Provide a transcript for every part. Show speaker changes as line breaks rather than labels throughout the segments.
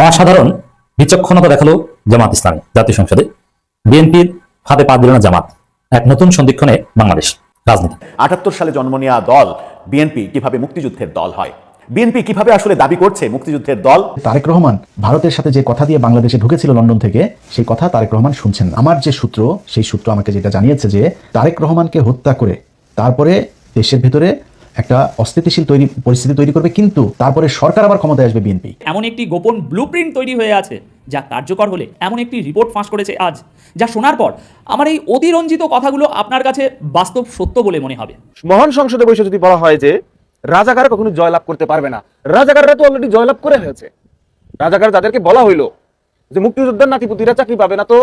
অসাধারণ বিচক্ষণতা দেখালো জামাত ইসলামী জাতীয় সংসদে। বিএনপির ফাঁদে পা দিল না জামাত। এক নতুন সন্ধিক্ষণে বাংলাদেশ রাজনীতি।
৭৮ সালে জন্ম নেওয়া দল বিএনপি কিভাবে মুক্তিযুদ্ধের দল হয়, বিএনপি কিভাবে আসলে দাবি করছে মুক্তিযুদ্ধের দল।
তারেক রহমান ভারতের সাথে যে কথা দিয়ে বাংলাদেশে ঢুকেছিল লন্ডন থেকে, সেই কথা তারেক রহমান শুনছেন না। আমার যে সূত্র, সেই সূত্র আমাকে যেটা জানিয়েছে যে তারেক রহমানকে হত্যা করে তারপরে দেশের ভেতরে একটা অস্থিতিশীল পরিস্থিতি তৈরি করবে, কিন্তু তারপরে সরকার আবার ক্ষমতায় আসবে বিএনপি।
এমন একটি গোপন ব্লুপ্রিন্ট তৈরি হয়ে আছে যা কার্যকর হলে এমন একটি রিপোর্ট ফাঁস করেছে আজ, যা শোনার পর আমার এই অতিরঞ্জিত কথাগুলো আপনার কাছে বাস্তব সত্য বলে মনে হবে।
মহান সংসদে বসে যদি বলা হয় যে রাজাকার কখনো জয়লাভ করতে পারবে না, রাজাকাররা তো অলরেডি জয়লাভ করে হয়েছে। রাজাকার যাদেরকে বলা হইলো যে মুক্তিযোদ্ধার নাতিপুতিরা চাকরি পাবে না, তো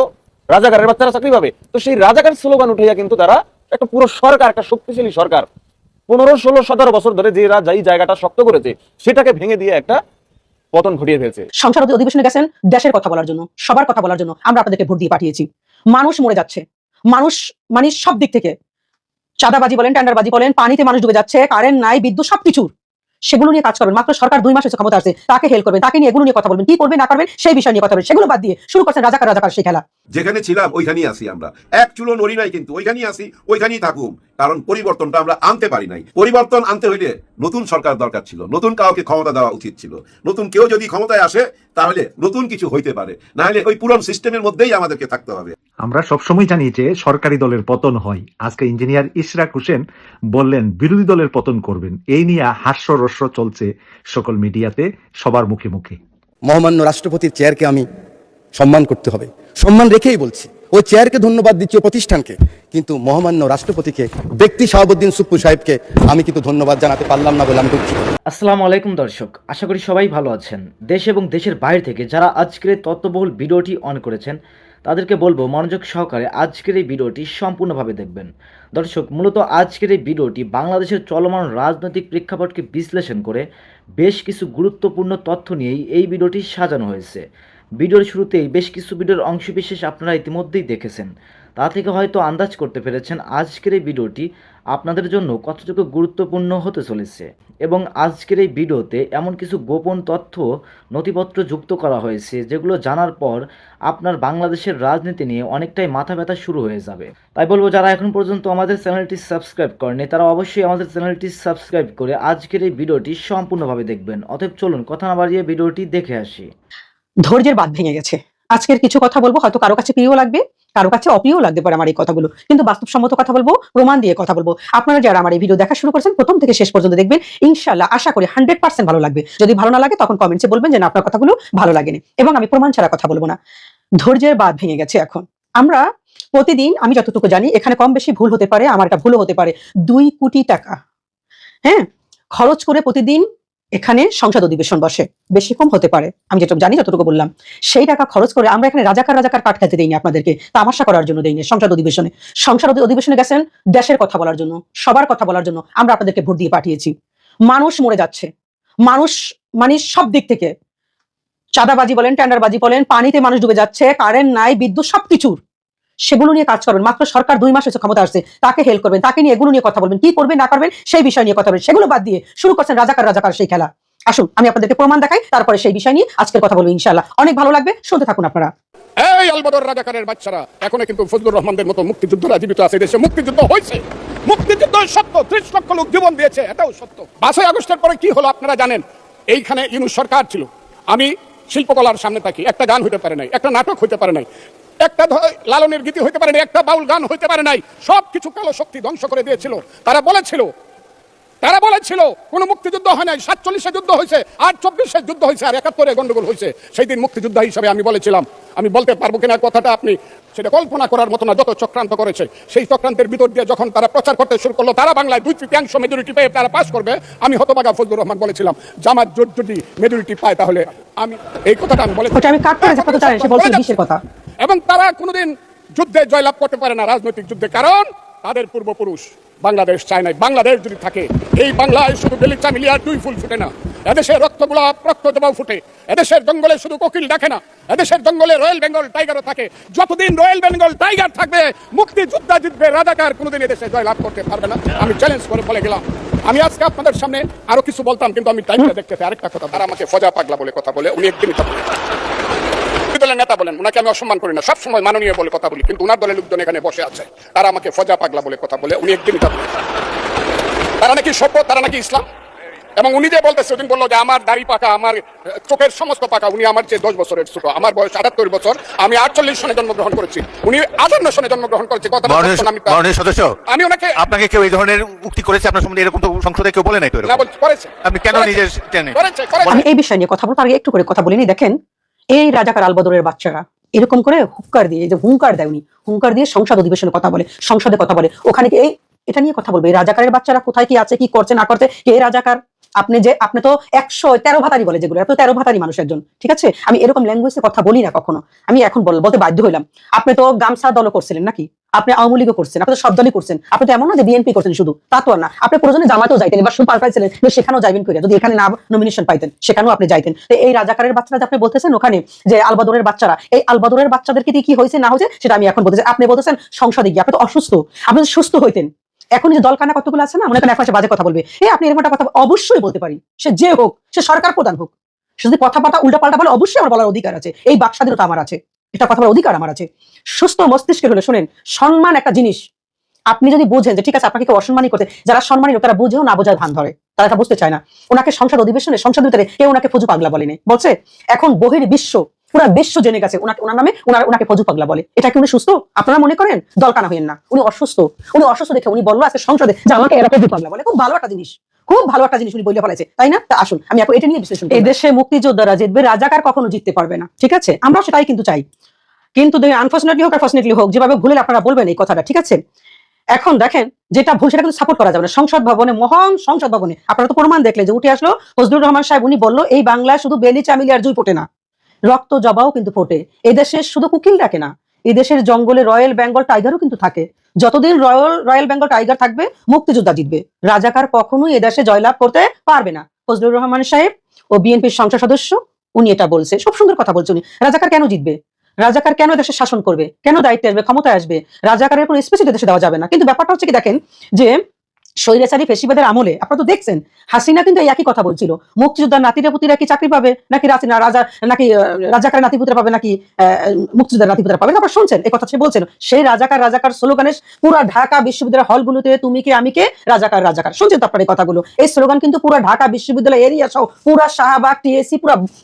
রাজাকারের বাচ্চারা চাকরি পাবে, তো সেই রাজাকার স্লোগান উঠাইয়া কিন্তু তারা একটা পুরো সরকার, একটা শক্তিশালী সরকার 15, 16, 17 বছর ধরে যে যেই জায়গাটা শক্ত করেছে সেটাকে ভেঙে দিয়ে একটা পতন ঘটিয়ে ফেলছে।
সংসদ অধিবেশনে গেছেন দেশের কথা বলার জন্য, সবার কথা বলার জন্য। আমরা আপনাদেরকে ভোট দিয়ে পাঠিয়েছি। মানুষ মরে যাচ্ছে, মানুষ মানে সব দিক থেকে, চাঁদাবাজি বলেন, টেন্ডারবাজি বলেন, পানিতে মানুষ ডুবে যাচ্ছে, কারেন্ট নাই, বিদ্যুৎ, সবকিছুর সেগুলো নিয়ে কাজ করবেন। মাত্র সরকার 2 মাস হচ্ছে ক্ষমতা আসছে, তাকে হেল্প করবেন, তাকে নিয়ে এগুলো নিয়ে কথা বলবেন। কি করবে না করবেন সেই বিষয় নিয়ে কথা বলবেন। সেগুলো বাদ দিয়ে শুরু করছেন রাজাকার রাজাকার সেই খেলা।
যেখানে ছিলাম ওইখানেই আছি আমরা, এক চুলো নড়ি নাই, কিন্তু ওইখানেই আছি, ওইখানেই থাকুম। কারণ পরিবর্তনটা আমরা আনতে পারি নাই। পরিবর্তন আনতে হইলে নতুন সরকার দরকার ছিল, নতুন কাউকে ক্ষমতা দেওয়া উচিত ছিল। নতুন কেউ যদি ক্ষমতায় আসে তাহলে নতুন কিছু হইতে পারে, না হলে ওই পুরনো সিস্টেমের মধ্যেই আমাদেরকে থাকতে হবে।
আমরা সবসময় জানি যে সরকারি দলের পতন হয়। আজকে ইঞ্জিনিয়ার ইশরাক হোসেন বললেন বিরোধী দলের পতন করবেন। এই নিয়ে হাস্যরস্য চলছে সকল মিডিয়াতে, সবার মুখে মুখে।
মহামান্য রাষ্ট্রপতির চেয়ারকে আমি সম্মান করতে হবে, সম্মান রেখেই বলছি। ওই চেয়ারকে ধন্যবাদ দিচ্ছি, ও প্রতিষ্ঠানকে, কিন্তু মহামান্য রাষ্ট্রপতিকে, ব্যক্তি শাহাবুদ্দিন সুপ্পু সাহেবকে আমি কিন্তু ধন্যবাদ জানাতে পারলাম না বলে আমি দুঃখিত।
আসসালামু আলাইকুম দর্শক, আশা করি সবাই ভালো আছেন। দেশ এবং দেশের বাইরে থেকে যারা আজকের এই তথ্যবহুল ভিডিওটি অন করেছেন তাদেরকে বলবো মনোযোগ সহকারে আজকের এই ভিডিওটি সম্পূর্ণভাবে দেখবেন। দর্শক, মূলত আজকের এই ভিডিওটি বাংলাদেশের চলমান রাজনৈতিক প্রেক্ষাপটকে বিশ্লেষণ করে বেশ কিছু গুরুত্বপূর্ণ তথ্য নিয়েই এই ভিডিওটি সাজানো হয়েছে। ভিডিওর শুরুতেই বেশ কিছু ভিডিওর অংশবিশেষ আপনারা ইতিমধ্যেই দেখেছেন, তা থেকে হয়তো আন্দাজ করতে পেরেছেন আজকের এই ভিডিওটি আপনাদের জন্য কতটুকু গুরুত্বপূর্ণ হতে চলেছে। এবং আজকের এই ভিডিওতে এমন কিছু গোপন তথ্য নথিপত্র যুক্ত করা হয়েছে যেগুলো জানার পর আপনার বাংলাদেশের রাজনীতি নিয়ে অনেকটাই মাথা ব্যথা শুরু হয়ে যাবে। তাই বলবো, যারা এখন পর্যন্ত আমাদের চ্যানেলটি সাবস্ক্রাইব করেনি তারা অবশ্যই আমাদের চ্যানেলটি সাবস্ক্রাইব করে আজকের এই ভিডিওটি সম্পূর্ণভাবে দেখবেন। অতএব চলুন কথা না বাড়িয়ে ভিডিওটি দেখে আসি।
ধৈর্যের বাঁধ ভেঙে গেছে। আজকের কিছু কথা বলবো, হয়তো কারো কাছে প্রিয় লাগবে, কারো কাছে অপ্রিয় লাগতে পারে আমার এই কথাগুলো, কিন্তু বাস্তবসম্মত কথা বলবো, প্রমাণ দিয়ে কথা বলবো। আপনারা যারা আমার এই ভিডিও দেখা শুরু করেছেন প্রথম থেকে শেষ পর্যন্ত দেখবেন, ইনশাআল্লাহ আশা করি 100% ভালো লাগবে। যদি ভালো না লাগে তখন কমেন্টসে বলবেন যে না, আপনার কথাগুলো ভালো লাগেনি, এবং আমি প্রমাণ ছাড়া কথা বলবো না। ধৈর্যের বাঁধ ভেঙে গেছে। এখন আমরা প্রতিদিন, আমি যতটুকু জানি, এখানে কম বেশি ভুল হতে পারে, আমার এটা ভুলও হতে পারে, 2 কোটি টাকা খরচ করে প্রতিদিন এখানে সংসদ অধিবেশন বসে। বেশি কম হতে পারে, আমি যেটা জানি যতটুকু বললাম। সেই টাকা খরচ করে আমরা এখানে রাজাকার রাজাকার কাট খেতে দেইনি, আপনাদেরকে তামাশা করার জন্য দেইনি। সংসদ অধিবেশনে গেছেন দেশের কথা বলার জন্য, সবার কথা বলার জন্য। আমরা আপনাদেরকে ভোট দিয়ে পাঠিয়েছি। মানুষ মরে যাচ্ছে, মানুষ মানে সব দিক থেকে, চাঁদাবাজি বলেন, টেন্ডারবাজি বলেন, পানিতে মানুষ ডুবে যাচ্ছে, কারেন্ট নাই, বিদ্যুৎ, সবকিছুর সেগুলো নিয়ে কাজ করবেন। মাত্র সরকার 2 মাস হচ্ছে ক্ষমতা আসছে, তাকে হেল্প করবেন, তাকে নিয়ে এগুলো নিয়ে কথা বলবেন। কি করবে না করবেন সেই বিষয় নিয়ে কথা বলবেন। সেগুলো বাদ দিয়ে শুরু করছেন রাজাকার রাজাকার সেই খেলা। আসুন আমি আপনাদেরকে প্রমাণ দেখাই, তারপরে সেই বিষয় নিয়ে আজকের কথা বলবো ইনশাআল্লাহ। অনেক ভালো লাগবে, শুনতে থাকুন আপনারা।
এই আলবদর রাজাকারের বাচ্চারা, এখনো কিন্তু ফজলুর রহমানদের মতো মুক্তিযোদ্ধারা জীবিত আছে। দেশে মুক্তিযুদ্ধ হয়েছে, মুক্তিযুদ্ধ সত্য, 30 লক্ষ লোক জীবন দিয়েছে, এটাও সত্য। 5ই আগস্টের পরে কি হলো আপনারা জানেন। এইখানে ইউনূস সরকার ছিল, আমি শিল্পকলার সামনে থাকি, একটা গান হইতে পারে নাই, একটা নাটক হইতে পারে নাই, একটা লালনের গীতি হইতে পারে নাই, একটা বাউল গান হইতে পারে নাই। সবকিছু কালো শক্তি ধ্বংস করে দিয়েছিল। তারা বলেছিল কোন মুক্তিযুদ্ধ হয় নাই, 47-এ যুদ্ধ হয়েছে, আর 24-এ যুদ্ধ হয়েছে, আর 71-এ গন্ডগোল হয়েছে। সেই দিন মুক্তিযোদ্ধা হিসাবে আমি বলেছিলাম, আমি বলতে পারবো কিনা কথাটা আপনি সেটা কল্পনা করার মতো না, যত চক্রান্ত করেছে। সেই চক্রান্তের ভিতর দিয়ে যখন তারা প্রচার করতে শুরু করলো তারা বাংলায় 2/3 মেজরিটি পেয়ে তারা পাস করবে, আমি হতভাগা ফজলুর রহমান বলেছিলাম জামাত জোট যদি মেজরিটি পায় তাহলে আমি এই কথাটা আমি বলেছি। এবং তারা কোনোদিন যুদ্ধে জয়লাভ করতে পারে না, রাজনৈতিক যুদ্ধে, কারণ তাদের পূর্বপুরুষ বাংলাদেশ চায় নাই। বাংলাদেশ যদি থাকে, এই বাংলায় শুধু বেলিচা মিলিয়ার 2 ফুল ফুটে না, এদেশের রক্ত জবাও ফুটে। এদেশের জঙ্গলে শুধু কোকিল ডাকে না, এদেশের জঙ্গলে রয়্যাল বেঙ্গল টাইগারও থাকে। যতদিন রয়্যাল বেঙ্গল টাইগার থাকবে মুক্তিযোদ্ধা জিতবে, রাজাকার কোনোদিন এদেশে জয়লাভ করতে পারবে না। আমি চ্যালেঞ্জ করে বলে গেলাম। আমি আজকে আপনাদের সামনে আরো কিছু বলতাম, কিন্তু আমি টাইমটা দেখতে আরেকটা কথা, তারা আমাকে ফজা পাগলা বলে কথা বলে, উনি একদিনই দলের নেতা বলেন, ওনাকে আমি অসম্মান করি না, সবসময় মাননীয় বলে কথা বলি, কিন্তু উনার দলের লোকজন এখানে বসে আছে, তারা আমাকে ফজা পাগলা বলে কথা বলে, উনি একদিনই তারা নাকি সভ্য, তারা নাকি ইসলাম। এবং উনি যে বলতেছে, ওদিন বললো যে আমার দাড়ি পাকা, আমার চোখের সমস্ত পাকা, উনি আমার চেয়ে 10 বছরের ছোট, আমার বয়স 78 বছর, আমি 48 সনে জন্মগ্রহণ করেছি, উনি 58 সনে জন্মগ্রহণ করেছি।
সদস্য,
আমি ওনাকে,
আপনাকে কেউ এই ধরনের উক্তি করেছে আপনার সম্বন্ধে? এরকম তো সংসদে কেউ বলে নাই তো।
না করেছে,
আপনি কেন নিজে জানেন?
আমি এই বিষয় নিয়ে কথা বলবো, আগে একটু করে কথা বলিনি। দেখেন, এই রাজাকার আলবদরের বাচ্চারা এরকম করে হুঙ্কার দিয়ে, এই যে হুঙ্কার দেয়, উনি হুঙ্কার দিয়ে সংসদ অধিবেশনে কথা বলে, সংসদে কথা বলে, ওখানে কি এটা নিয়ে কথা বলবে? এই রাজাকারের বাচ্চারা কোথায় কি আছে, কি করছে না করছে, কে রাজাকার? আপনি তো 113 ভাতারি বলে, যেগুলো এত 13 ভাতারি মানুষ একজন, ঠিক আছে? আমি এরকম ল্যাঙ্গুয়েজে কথা বলি না কখনো, আমি এখন বলতে বাধ্য হইলাম। আপনি তো গামছা দলও করছিলেন নাকি? আপনি আওয়ামী লীগও করছেন, আপনি তো সব দলই করছেন। আপনি তো এমন না যে বিএনপি করছেন শুধু, তা তো না। আপনি প্রয়োজনে জামাতেও যাইতেন, এবার সুপার পাইছিলেন, সেখানেও যাইবেন করে, যদি এখানে না নমিনেশন পাইতেন সেখানেও আপনি যাইতেন। তো এই রাজাকারের বাচ্চারা যে আপনি বলতেছেন ওখানে যে আলবদরের বাচ্চারা, এই আলবদরের বাচ্চাদেরকে কি হয়েছে না হয়েছে সেটা আমি এখন বলতেছি। আপনি বলতেছেন সংসদে গিয়ে, আপনি তো অসুস্থ, আপনি তো সুস্থ হইতেন। এখন যে দলকানা কতগুলো আছে না, মনে করেন এখন সে বাজে কথা বলবে, আপনি এরকম একটা কথা অবশ্যই বলতে পারি, সে যে হোক, সে সরকার প্রধান হোক, সে যদি কথাবার্তা উল্টাপাল্টা বলে অবশ্যই আমার বলার অধিকার আছে, এই বাক স্বাধীনতা আমার আছে, এটা কথা বলার অধিকার আমার আছে। সুস্থ মস্তিষ্কের হলে শোনেন, সম্মান একটা জিনিস, আপনি যদি বুঝেন যে ঠিক আছে আপনাকে কেউ অসম্মানই করতে, যারা সম্মানী লোক তারা বুঝেও না বোঝার ভান ধরে, তারা এটা বুঝতে চায় না। ওনাকে সংসদ অধিবেশনে, সংসদ ভিতরে কেউ ওনাকে ফজু পাগলা বলেনি, বলছে এখন বহির বিশ্ব, পুরা বিশ্ব জেনে গেছে ওনার নামে, ওনাকে ফজু পাগলা বলে। এটা কি উনি সুস্থ? আপনারা মনে করেন? দলকানা হইেন না, উনি অসুস্থ। উনি অসুস্থ দেখে উনি বললো আজকে সংসদে যে আমাকে এরা ফজু পাগলা বলে। খুব ভালো একটা জিনিস, খুব ভালো একটা জিনিস উনি বলে ফেলেছে, তাই না? তা আসুন আমি এখন এটা নিয়ে বিশ্লেষণ করি। এই দেশে মুক্তিযোদ্ধারা জিতবে, রাজাকার কখনো জিততে পারবে না, ঠিক আছে? আমরা সেটাই কিন্তু চাই, কিন্তু আনফরচুনেটলি হোক আর ফরচুনেটলি হোক, যেভাবে ভুলে আপনারা বলবেন এই কথাটা, ঠিক আছে? এখন দেখেন, যেটা ভুল সেটা কিন্তু সাপোর্ট করা যাবে না। সংসদ ভবনে, মহান সংসদ ভবনে আপনারা তো প্রমাণ দেখলে যে উঠে আসলো ফজলুর রহমান সাহেব, উনি বললো এই বাংলায় শুধু বেলি চামিলি আর জুই ফোটে না, রক্ত জবাও কিন্তু ফোটে। এদেশে শুধু কুকিল ডাকে না, এদেশের জঙ্গলে রয়্যাল বেঙ্গল টাইগারও কিন্তু থাকে। যতদিন রয়্যাল বেঙ্গল টাইগার থাকবে মুক্তিযোদ্ধা জিতবে, রাজাকার কখনোই এদেশে জয়লাভ করতে পারবে না। ফজলুর রহমান সাহেব ও বিএনপির সংসদ সদস্য উনি এটা বলছে, সব সুন্দর কথা বলছে উনি। রাজাকার কেন জিতবে? রাজাকার কেন দেশে শাসন করবে? কেন দায়িত্বে আসবে, ক্ষমতায় আসবে? রাজাকারের কোনো স্পেসিফিক দেশে দেওয়া যাবে না। কিন্তু ব্যাপারটা হচ্ছে কি, দেখেন যে স্বৈরাচারী ফেসিবাদের আমলে আপনারা তো দেখছেন, হাসিনা কিন্তু এই একই কথা বলছিল, মুক্তিযোদ্ধার নাতিপুতিরা কি চাকরি পাবে নাকি রাজাকারের নাতিপুতিরা পাবে নাকি মুক্তিযোদ্ধার নাতিপুতিরা পাবে? আপনারা শুনছেন এই কথা সে বলছেন। সেই রাজাকার স্লোগানে পুরা ঢাকা বিশ্ববিদ্যালয়ের হলগুলোতে তুমি কে আমি কে, রাজাকার, শুনছেন তো আপনারা এই কথাগুলো? এই স্লোগান কিন্তু পুরা ঢাকা বিশ্ববিদ্যালয় এরিয়া সহ পুরা শাহবাগ, টিএসসি,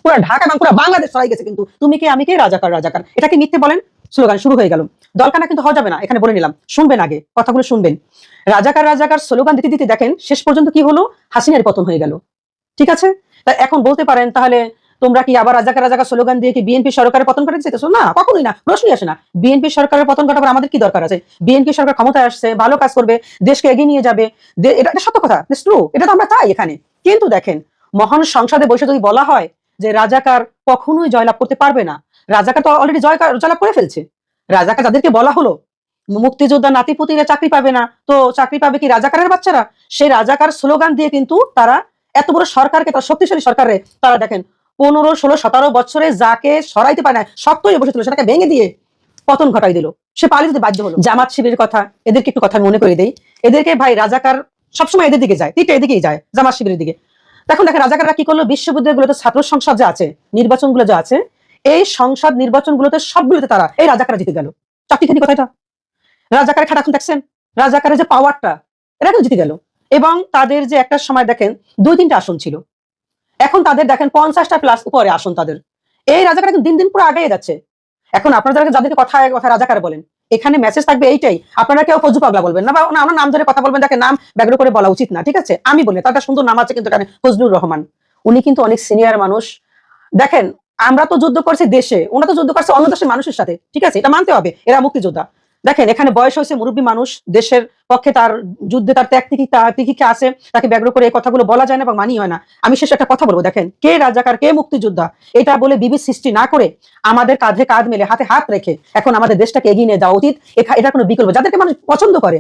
পুরা ঢাকা এবং পুরা বাংলাদেশ ছড়াই গেছে কিন্তু তুমি কে আমি কে, রাজাকার। এটা কি মিথ্যে বলেন? স্লোগান শুরু হয়ে গেল। দলকানা কিন্তু হওয়া যাবে না, এখানে বলে নিলাম, শুনবেন আগে কথাগুলো শুনবেন। রাজাকার স্লোগান দিতে দিতে দেখেন শেষ পর্যন্ত কি হলো, হাসিনার পতন হয়ে গেল, ঠিক আছে? তা এখন বলতে পারেন তাহলে তোমরা কি আবার রাজাকার স্লোগান দিয়ে কি বিএনপি সরকারের পতন ঘটাতে চাইতেছো? না, কখনোই না, প্রশ্নই আসে না। বিএনপি সরকারের পতন ঘটাবার আমাদের কি দরকার আছে? বিএনপি সরকার ক্ষমতায় আসছে, ভালো কাজ করবে, দেশকে এগিয়ে নিয়ে যাবে, এটা সত্য কথা, এটা তো আমরা চাই এখানে। কিন্তু দেখেন, মহান সংসদে বসে যদি বলা হয় যে রাজাকার কখনোই জয়লাভ করতে পারবে না, রাজাকার তো অলরেডি জয়লাভ করে ফেলছে। রাজাকার যাদেরকে বলা হলো মুক্তিযোদ্ধা নাতিপুতিরা চাকরি পাবে না, তো চাকরি পাবে কি রাজাকারের বাচ্চারা? সেই রাজাকার স্লোগান দিয়ে কিন্তু তারা এত বড় সরকারকে, তার শক্তিশালী সরকারে তারা দেখেন 15, 16, 17 বছরে যাকে সরাইতে পারে না, শক্তই বসেছিল, সেটাকে ভেঙে দিয়ে পতন ঘটাই দিল, সে পালিয়ে যেতে বাধ্য হলো। জামাত শিবিরের কথা, এদেরকে একটু কথা মনে করে দেই। এদেরকে ভাই রাজাকার সবসময় এদের দিকে যায়, এদিকেই যায়, জামাত শিবিরের দিকে। দেখেন রাজাকাররা কি করলো, বিশ্ববিদ্যালয়গুলোতে ছাত্র সংসদ যে আছে, নির্বাচনগুলো যে আছে, এই সংসদ নির্বাচনগুলোতে সবগুলোতে তারা এই রাজাকাররা জিতে গেল। চাকরিখানি কথাটা, রাজাকারের খাটা এখন দেখছেন, রাজাকারের যে পাওয়ারটা, এরা কিন্তু জিতে গেল। এবং তাদের যে একটা সময় দেখেন 2-3টা আসন ছিল, এখন তাদের দেখেন 50টা প্লাস উপরে আসন তাদের। এই রাজাকার কিন্তু দিন দিন পুরো আগায় যাচ্ছে। এখন আপনারা যাদেরকে কথা রাজাকার বলেন, এখানে মেসেজ থাকবে এইটাই, আপনারা কেউ ফজু পাগলা বলবেন না, বা আমার নাম ধরে কথা বলবেন, দেখেন নাম ব্যাগ্র করে বলা উচিত না, ঠিক আছে? আমি বলি তার একটা সুন্দর নাম আছে কিন্তু এখানে, ফজলুর রহমান। উনি কিন্তু অনেক সিনিয়র মানুষ। দেখেন আমরা তো যুদ্ধ করছি দেশে, ওনারা তো যুদ্ধ করছে অন্য দেশের মানুষের সাথে, ঠিক আছে? এটা মানতে হবে, এরা মুক্তিযোদ্ধা। দেখেন এখানে বয়স হয়েছে, মুরব্বী মানুষ, দেশের পক্ষে তার যুদ্ধে তার ত্যাগ আছে, তাকে ব্যগ্র করে এই কথাগুলো বলা যায় না এবং মানি হয় না। আমি শেষে একটা কথা বলবো, দেখেন কে রাজাকার কে মুক্তিযোদ্ধা এটা বলে বিবিধ সৃষ্টি না করে আমাদের কাঁধে কাঁধ মেলে হাতে হাত রেখে এখন আমাদের দেশটাকে এগিয়ে নিয়ে যাওয়া উচিত। এটা কোনো বিকল্প, যাদেরকে মানুষ পছন্দ করে,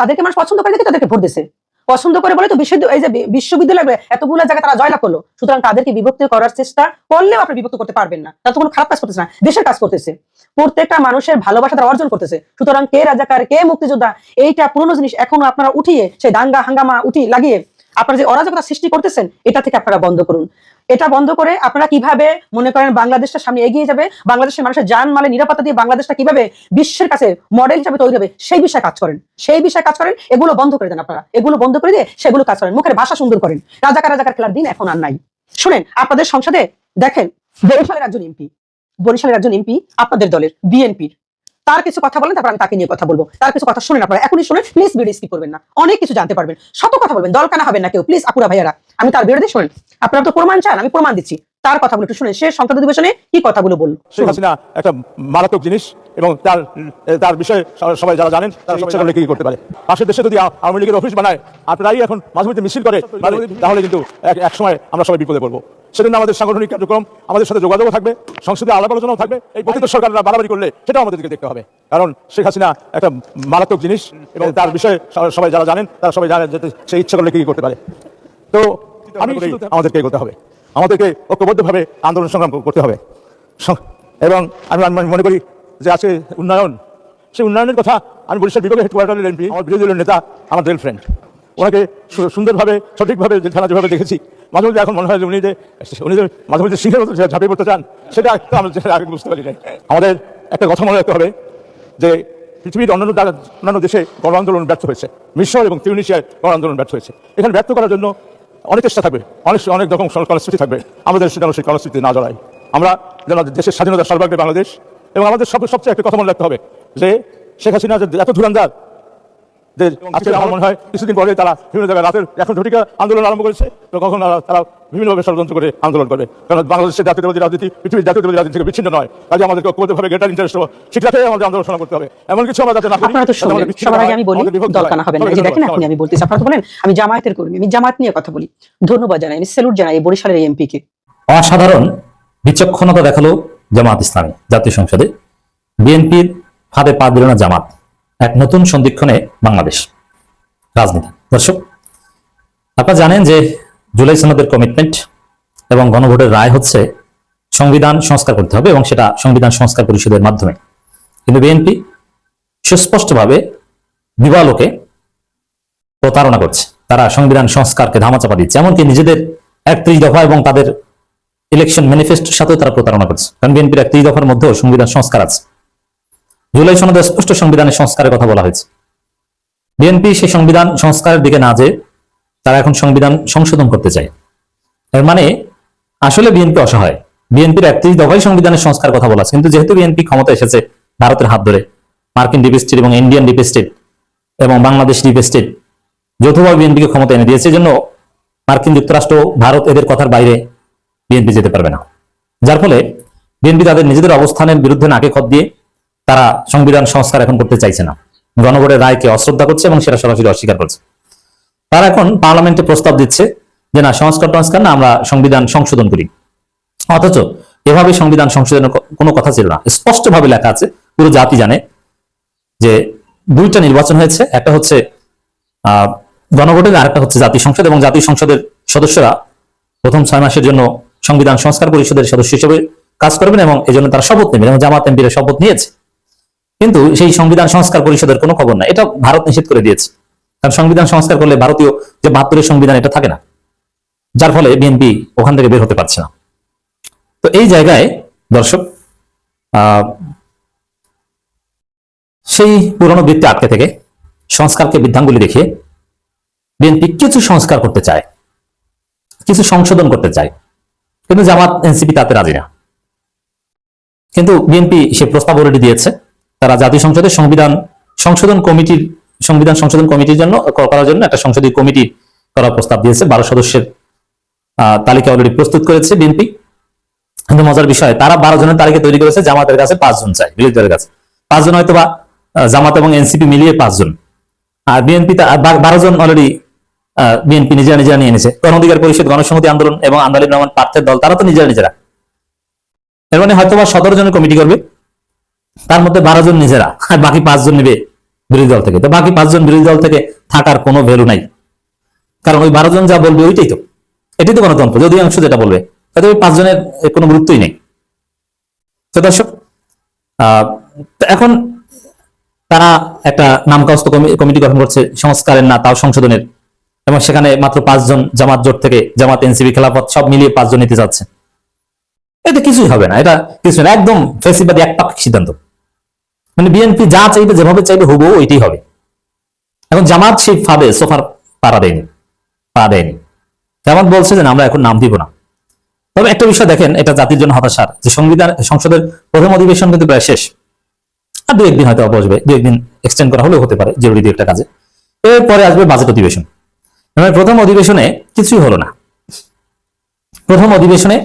তাদেরকে মানুষ পছন্দ করে দেখে তাদেরকে ভোট দিচ্ছে। পছন্দ করে বলে তো এই যে বিশ্ববিদ্যালয় এতগুলো জায়গায় তারা জয়লাভ করলো, সুতরাং তাদেরকে বিভক্তি করার চেষ্টা করলেও আপনি বিভক্ত করতে পারবেন না। তারা তো কোনো খারাপ কাজ করতেছে না, দেশের কাজ করতেছে, প্রত্যেকটা মানুষের ভালোবাসা তারা অর্জন করতেছে। সুতরাং কে রাজাকার কে মুক্তিযোদ্ধা এইটা পুরনো জিনিস এখনো আপনারা উঠিয়ে সেই দাঙ্গা হাঙ্গামা লাগিয়ে আপনারা যে অরাজকতা সৃষ্টি করতেছেন এটা থেকে আপনারা বন্ধ করুন। এটা বন্ধ করে আপনারা কিভাবে মনে করেন বাংলাদেশটা সামনে এগিয়ে যাবে, বাংলাদেশের মানুষের জান মালের নিরাপত্তা দিয়ে বাংলাদেশটা কিভাবে বিশ্বের কাছে মডেল হিসেবে তৈরি হবে সেই বিষয়ে কাজ করেন, এগুলো বন্ধ করে দেন। আপনারা এগুলো বন্ধ করে দিয়ে সেগুলো কাজ করেন, মুখের ভাষা সুন্দর করেন। রাজাকার খেলার দিন এখন আর নাই। শুনেন, আপনাদের সংসদে দেখেন বরিশালের একজন এমপি আপনাদের দলের বিএনপির, তার কিছু কথা বলেন, তারপর আমি তাকে নিয়ে কথা বলবো। তার কিছু কথা শুনেন, আপনারা এখনই শুনেন, প্লিজ ভিডিও স্কিপ করবেন না, অনেক কিছু জানতে পারবেন, শত কথা বলবেন, দল কানা হবেন না কেউ, প্লিজ আপুরা ভাইয়ারা। আমি তার বিরুদ্ধে শুনেন, আপনারা তো প্রমাণ চান, আমি প্রমাণ দিচ্ছি, তার কথাগুলো একটু শুনেন। সে সংসদ অধিবেশনে কি কথাগুলো বলল।
শেখ হাসিনা একটা মারাত্মক জিনিস এবং তার বিষয়ে সবাই যারা জানেন তারা ইচ্ছা করলে কি করতে পারে। পাশের দেশে যদি আওয়ামী লীগের অফিস বানায় আর প্রায়ই এখন মাঝে মধ্যে মিছিল করে, তাহলে কিন্তু এক সময় আমরা সবাই বিপদে পড়বো। সেজন্য আমাদের সাংগঠনিক কার্যক্রম, আমাদের সাথে যোগাযোগও থাকবে, সংসদে আলাপ আলোচনাও থাকবে। এই পতিত সরকাররা বাড়াবাড়ি করলে সেটাও আমাদেরকে দেখতে হবে, কারণ শেখ হাসিনা একটা মারাত্মক জিনিস এবং তার বিষয়ে সবাই যারা জানেন তারা সবাই জানেন যে সে ইচ্ছা করলে কি করতে পারে। তো আমাদেরকে এগোতে হবে, আমাদেরকে ঐক্যবদ্ধভাবে আন্দোলন সংগ্রাম করতে হবে। এবং আমি মনে করি যে আজকে সেই উন্নয়নের কথা আমি বরিশাল বিভাগের হেডকোয়ার্টারের এমপি, আমার বিরোধী দলের নেতা, আমার রেল ফ্রেন্ড, ওনাকে সুন্দরভাবে সঠিকভাবে জেলখানা যেভাবে দেখেছি, মাঝে মধ্যে এখন মনে হয় যে উনি যে মাঝে মধ্যে সিংহের মতো ঝাঁপিয়ে পড়তে চান, সেটা আমরা আগে বুঝতে পারি না। আমাদের একটা কথা মনে রাখতে হবে যে পৃথিবীর অন্যান্য দেশে গণ আন্দোলন ব্যর্থ হয়েছে, মিশর এবং তিউনিসিয়ায় গণ আন্দোলন ব্যর্থ হয়েছে। এখানে ব্যর্থ করার জন্য অনেক চেষ্টা থাকবে, অনেক রকম কর্মসূচি থাকবে। আমাদের যেন সেই কর্মসূচিতে না জড়াই, আমরা যেন দেশের স্বাধীনতার সর্বাগ্রে বাংলাদেশ। এবং আমাদের সবচেয়ে একটা কথা মনে রাখতে হবে যে শেখ হাসিনা যে এত ধুরন্ধর, যে আজকে আমার মনে হয় কিছুদিন পরে তারা বিভিন্ন জায়গায় রাতের এখন ঝটিকা আন্দোলন আরম্ভ করেছে, তো কখন তারা বিভিন্নভাবে ষড়যন্ত্র করে আন্দোলন করবে। কারণ বাংলাদেশের জাতীয়তাবাদী রাজনীতি পৃথিবীর জাতীয়তাবাদী রাজনীতি থেকে বিচ্ছিন্ন নয়, কাজে আমাদেরকে ঐক্যবদ্ধভাবে গ্রেটার ইন্টারেস্ট ঠিক রাখে আমাদের আন্দোলন করতে হবে। এমন কিছু আমরা যাতে না করি।
আপনারা তো শুনলেন, সবার আগে আমি বলি দরকার না হবে না। যে দেখেন এখন আমি বলতেছি, আপনারা তো বলেন আমি জামায়াতের কর্মী, আমি জামায়াত নিয়ে কথা বলি। ধন্যবাদ জানাই, আমি স্যালুট জানাই বরিশালের এই এমপি কে।
অসাধারণ বিচক্ষণতা দেখালো জামাত ইসলামী জাতীয় সংসদে। বিএনপির ফাঁদে পা দিল না জামাত, এক নতুন সন্ধিক্ষণে বাংলাদেশ রাজনীতি। দর্শক, আপনারা জানেন যে জুলাই সনদের কমিটমেন্ট এবং গণভোটের রায় হচ্ছে সংবিধান সংস্কার করতে হবে এবং সেটা সংবিধান সংস্কার পরিষদের মাধ্যমে। কিন্তু বিএনপি সুস্পষ্টভাবে দিবালোকে প্রতারণা করছে, তারা সংবিধান সংস্কারকে ধামাচাপা দিচ্ছে, এমনকি নিজেদের 31 দফা এবং তাদের ইলেকশন ম্যানিফেস্টোর সাথেও তারা প্রতারণা করছে। কারণ বিএনপির 31 দফার মধ্যেও সংবিধান সংস্কার আছে, জুলাই সনদে স্পষ্ট সংবিধানের সংস্কারের কথা বলা হয়েছে। বিএনপি সেই সংবিধান সংস্কারের দিকে না যেয়ে তারা এখন সংবিধান সংশোধন করতে চায়। এর মানে আসলে বিএনপি অসহায়। বিএনপির 31 দফায় সংবিধানের সংস্কার কথা বলা আছে, কিন্তু যেহেতু বিএনপি ক্ষমতা এসেছে ভারতের হাত ধরে, মার্কিন ডিপ স্টেট এবং ইন্ডিয়ান ডিপ স্টেট এবং বাংলাদেশ ডিপ স্টেট যৌথভাবে বিএনপিকে ক্ষমতা এনে দিয়েছে, জন্য মার্কিন যুক্তরাষ্ট্র, ভারত এদের কথার বাইরে বিএনপি যেতে পারবে না। যার ফলে বিএনপি তাদের নিজেদের অবস্থানের বিরুদ্ধে নাকে খত দিয়ে তারা সংবিধান সংস্কার এখন করতে চাইছে না, গণভোটের রায়কে অশ্রদ্ধা করছে এবং সেটা সরাসরি অস্বীকার করছে। তারা এখন পার্লামেন্টে প্রস্তাব দিচ্ছে যে না, সংস্কার না, আমরা সংবিধান সংশোধন করি। অথচ এভাবে সংবিধান সংশোধনের কোনো কথা ছিল না, স্পষ্টভাবে লেখা আছে, পুরো জাতি জানে যে 2টা নির্বাচন হয়েছে, একটা হচ্ছে গণভোটের, আর একটা হচ্ছে জাতীয় সংসদ, এবং জাতীয় সংসদের সদস্যরা প্রথম 6 মাসের জন্য সংবিধান সংস্কার পরিষদের সদস্য হিসেবে কাজ করবেন এবং এই জন্য তারা শপথ নেবেন এবং জামাত এমপিরা শপথ নিয়েছে। কিন্তু সেই সংবিধান সংস্কার পরিষদের কোনো খবর না, এটা ভারত নিষেধ করে দিয়েছে। কারণ সংবিধান সংস্কার করলে ভারতীয় যে 72 সংবিধান এটা থাকে না, যার ফলে বিএনপি ওখান থেকে বের হতে পারছে না। তো এই জায়গায় দর্শক সেই পুরনো বৃত্তে আটকে থেকে সংস্কারকে বৃদ্ধাঙ্গুলি দেখিয়ে বিএনপি কিছু সংস্কার করতে চায়, কিছু সংশোধন করতে চায়, কিন্তু জামাত এনসিপি তাতে রাজি না। কিন্তু বিএনপি সে প্রস্তাব অলরেডি দিয়েছে, তারা জাতীয় সংসদের সংবিধান সংশোধন কমিটির জন্য করার জন্য একটা সংসদীয় কমিটি করার প্রস্তাব দিয়েছে। 12 সদস্যের তালিকা অলরেডি প্রস্তুত করেছে বিএনপি। কিন্তু মজার বিষয়, তারা 12 জনের তালিকা তৈরি করেছে, জামাতের কাছে 5 জন চাই, বিরোধী দলের কাছে 5 জন, হয়তো বা জামাত এবং এনসিপি মিলিয়ে 5 জন, আর বিএনপি 12 জন অলরেডি বিএনপি নিজেরা নিয়ে এনেছে। গণ অধিকার পরিষদ, গণসংহতি আন্দোলন এবং আন্দালিব রহমান পার্থের দল, তারা তো নিজেরা। এর মানে হয়তো বা 17 জনের কমিটি করবে, তার মধ্যে 12 জন নিজেরা, আর বাকি 5 জন নেবে বিরোধী দল থেকে। তো বাকি 5 জন বিরোধী দল থেকে থাকার কোনো ভ্যালু নাই। কারণ ওই 12 জন যা বলবে ওইটাই তো, এটাই তো গণতন্ত্র, যদি অংশ যেটা বলবে, তাতে ওই 5 জনের কোনো গুরুত্বই নেই। তো দর্শক, তো এখন তারা একটা নামকাস্ত কমিটি গঠন করছে, সংস্কারের না তাও সংশোধনের, এবং সেখানে মাত্র 5 জন জামাত জোট থেকে, জামাত, এনসিপি, খেলাফত সব মিলিয়ে 5 জন নিতে যাচ্ছে। এটা কিছুই হবে না, এটা কিছু না, একদম ফেসিবাদী একপাক্ষিক সিদ্ধান্ত। মানে বিএনপি যা চাইবে, যেভাবে চাইবে হুবহু ওইটাই হবে। এখন জামাত সেই ফাঁদে সোফার পা দেয়নি। জামাত বলছে যে আমরা এখন নাম দিব না। তবে একটা বিষয় দেখেন, এটা জাতির জন্য হতাশার, যে সংসদের প্রথম অধিবেশন কিন্তু প্রায় শেষ, আর 2-1 দিন হয়তো বসবে, 2-1 দিন এক্সটেন্ড করা হলেও হতে পারে জরুরি একটা কাজে। এরপরে আসবে বাজেট অধিবেশন। প্রথম অধিবেশনে কিছুই হলো না। প্রথম অধিবেশনে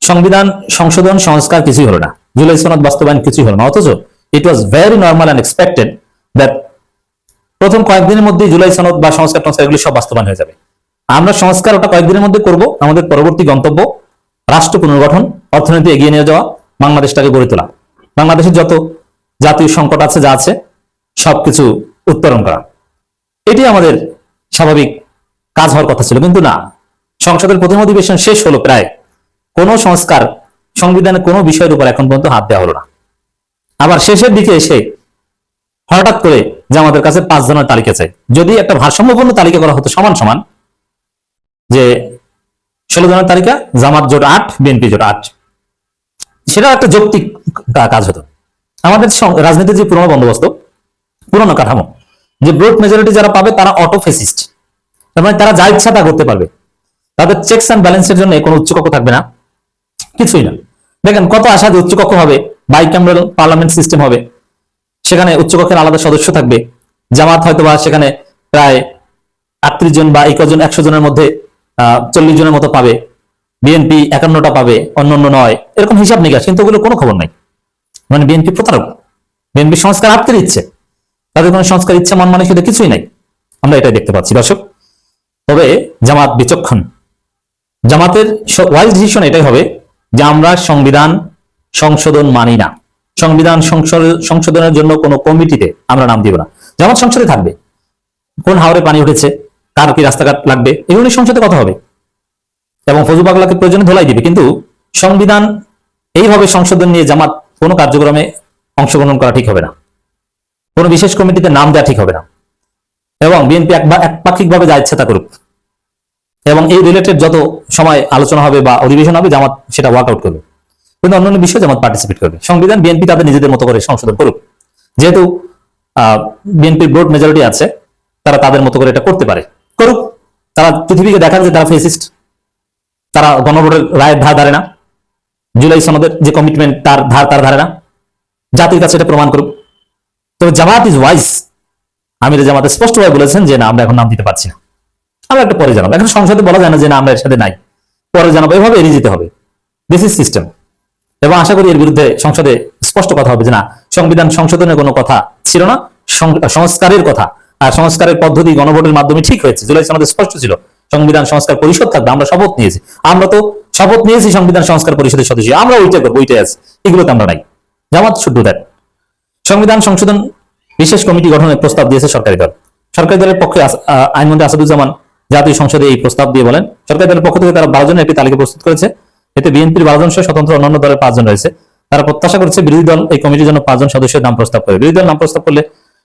সংবিধান সংশোধন, সংস্কার কিছুই হলো না, জুলাই সনদ বাস্তবায়ন কিছুই হলো না। অথচ it was very normal and expected that প্রথম কয়েকদিনের মধ্যে জুলাই সনদ বা সংস্কার এগুলি সব বাস্তবায়ন হয়ে যাবে। আমরা সংস্কার ওটা কয়েকদিনের মধ্যে করব। আমাদের পরবর্তী গন্তব্য রাষ্ট্র পুনর্গঠন, অর্থনীতি এগিয়ে নিয়ে যাওয়া, বাংলাদেশটাকে গড়ে তোলা, বাংলাদেশের যত জাতীয় সংকট আছে, যা আছে সবকিছু উত্তরণ করা, এটি আমাদের স্বাভাবিক কাজ হওয়ার কথা ছিল। কিন্তু না, সংসদের প্রথম অধিবেশন শেষ হলো, প্রায় কোনো সংস্কার, সংবিধানের কোনো বিষয়ের উপর এখন পর্যন্ত হাত দেওয়া হলো না। আবার শেষের দিকে এসে হঠাৎ করে যে আমাদের কাছে 5 জনের তালিকা চাই। যদি একটা ভারসাম্যপূর্ণ তালিকা করা হতো সমান সমান, যে 16 জনের তালিকা, জামাত জোট 8, বিএনপি জোট 8, সেটা একটা যৌক্তিক কাজ হতো। আমাদের রাজনীতির যে পুরনো বন্দোবস্ত, পুরনো কাঠামো, যে ব্রড মেজরিটি যারা পাবে তারা অটো ফেসিস্ট, তার মানে তারা যা ইচ্ছা তা করতে পারবে, তাদের চেকস অ্যান্ড ব্যালেন্সের জন্য কোনো উচ্চকক্ষ থাকবে না, কিছুই না। দেখেন কত আশা যে উচ্চকক্ষ হবে, বাইক্যামেরাল পার্লামেন্ট সিস্টেম হবে, সেখানে উচ্চকক্ষের আলাদা সদস্য থাকবে। জামাত হয়তো বা সেখানে প্রায় 38 জন বা 100 জনের মধ্যে 40 জনের মতো পাবে, বিএনপি 51টা পাবে, অন্যান্য 9, এরকম হিসাব নিকাশ, কিন্তু ওগুলো কোনো খবর নাই। মানে বিএনপি প্রতারক, বিএনপি সংস্কার আটকে দিচ্ছে, তাদের কোনো সংস্কার ইচ্ছে মন মানসিকতা কিছুই নাই, আমরা এটাই দেখতে পাচ্ছি দর্শক। তবে জামাত বিচক্ষণ, জামাতের ওয়াইজ ডিসিশন এটাই হবে যে আমরা সংবিধান সংশোধন মানি না, সংবিধান সংশোধনের জন্য কোনো কমিটিতে আমরা নাম দিব না। জামাত সংসদে থাকবে, কোন হাওরে পানি উঠেছে, কার কি রাস্তাঘাট লাগবে, এগুলো সংসদে কথা হবে, এবং ফজু পাগলাকে প্রয়োজনে ধোলাই দিবে। কিন্তু সংবিধান এইভাবে সংশোধন নিয়ে জামাত কোনো কার্যক্রমে অংশগ্রহণ করা ঠিক হবে না, কোনো বিশেষ কমিটিতে নাম দেওয়া ঠিক হবে না, এবং বিএনপি একপাক্ষিকভাবে যা ইচ্ছা তা করুক, এবং এই রিলেটেড যত সময় আলোচনা হবে বা অধিবেশন হবে জামাত সেটা ওয়ার্ক আউট করবে, কিন্তু অন্যান্য বিষয়ে জামাত পার্টিসিপেট করবে। সংবিধান বিএনপি তাদের নিজেদের মতো করে সংশোধন করুক, যেহেতু বিএনপির ব্রড মেজরিটি আছে, তারা তাদের মতো করে এটা করতে পারে, করুক। তারা পৃথিবীকে দেখান যে তারা ফেসিস্ট, তারা গণভোটের রায়ের ধার ধারে না, জুলাই সনদের যে কমিটমেন্ট তার ধারে না, জাতির কাছে এটা প্রমাণ করুক। তবে জামাত ইজ ওয়াইজ, আমির জামাত স্পষ্টভাবে বলেছেন যে না, আমরা এখন নাম দিতে পারছি না, আমরা একটা পরে জানাবো। এখন সংসদে বলা যায় না যে না আমরা এর সাথে নাই, পরে জানাবো, এভাবে এড়িয়ে যেতে হবে, দিস ইজ সিস্টেম। এবং আশা করি এর বিরুদ্ধে সংসদে স্পষ্ট কথা হবে যে না, সংবিধান সংশোধনের কোনো কথা ছিল না, সংস্কারের কথা, আর সংস্কারের পদ্ধতি গণভোটের মাধ্যমে ঠিক হয়েছে। জুলাই সনদে স্পষ্ট ছিল সংবিধান সংস্কার পরিষদ থাকবে, আমরা শপথ নিয়েছি, আমরা তো শপথ নিয়েছি সংবিধান সংস্কার পরিষদের সদস্য, আমরা ওইটা করবো, ওইটাই আছে, এগুলোতে আমরা নাই। জামাত শুড ডু দ্যাট। সংবিধান সংশোধন বিশেষ কমিটি গঠনের প্রস্তাব দিয়েছে সরকারি দল। সরকারি দলের পক্ষে আইনমন্ত্রী আসাদুজ্জামান জাতীয় সংসদে এই প্রস্তাব দিয়ে বলেন, সরকারি দলের পক্ষ থেকে তারা 12 জনের একটি তালিকা প্রস্তুত করেছে, এতে বিএনপির 12 জন সহ স্বতন্ত্র অন্যান্য দলের 5 জন রয়েছে। তারা প্রত্যাশা করছে বিরোধী দল এই কমিটির জন্য 5 জন সদস্যের নাম প্রস্তাব করে। বিরোধী দল নাম প্রস্তাব করলে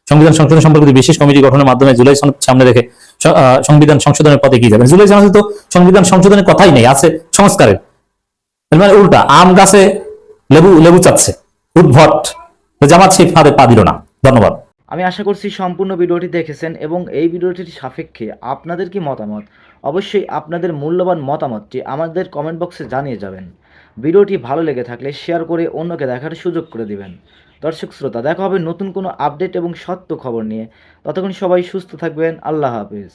সংবিধান সংশোধন সম্পর্কিত বিশেষ কমিটি গঠনের মাধ্যমে জুলাই সনদ সামনে রেখে সংবিধান সংশোধনের পথে এগিয়ে যাবেন। জুলাই সনদে তো সংবিধান সংশোধনের কথাই নেই, আছে সংস্কারের, মানে উল্টা আম গাছে লেবু চাচ্ছে, উদ্ভট। জামাত সেই ফাঁদে পা দিল না। ধন্যবাদ।
আমি আশা করছি সম্পূর্ণ ভিডিওটি দেখেছেন এবং এই ভিডিওটির সাপেক্ষে আপনাদের কি মতামত, অবশ্যই আপনাদের মূল্যবান মতামতটি আমাদের কমেন্ট বক্সে জানিয়ে যাবেন। ভিডিওটি ভালো লেগে থাকলে শেয়ার করে অন্যকে দেখার সুযোগ করে দিবেন। দর্শক শ্রোতা, দেখা হবে নতুন কোনো আপডেট এবং সত্য খবর নিয়ে। ততক্ষণ সবাই সুস্থ থাকবেন। আল্লাহ হাফিজ।